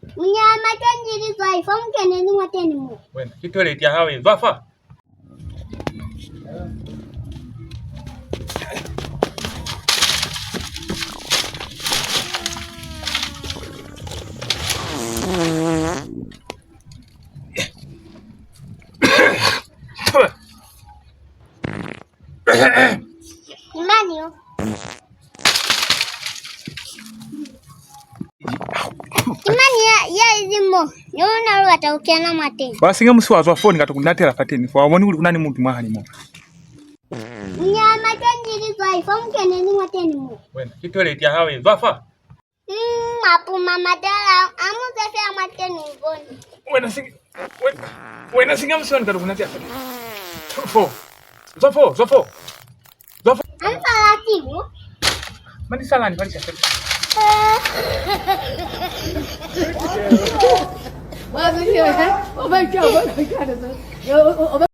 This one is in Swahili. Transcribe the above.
Mnyama tanjiri zaifa mkene ni mwateni mu. Wena kitoleti ya hawe zwafa. Imani yo. Imani ya izimo. Yona ruwata ukiana mateni. Wasinga musiwazwa phone ngatukundatera pateni. Kwa wamoni uli kunani muntu mahali mo. Mnyama tanjiri zaifa mkene ni mwateni mu. Wena kitoleti ya hawe zwafa. Mapu mama dala amuze fya mwateni ngoni. Wena singa musiwani ngatukundatera pateni. Zofo. Ansalativo. Mani salani pali chakati. Wazi hiyo, oh my God,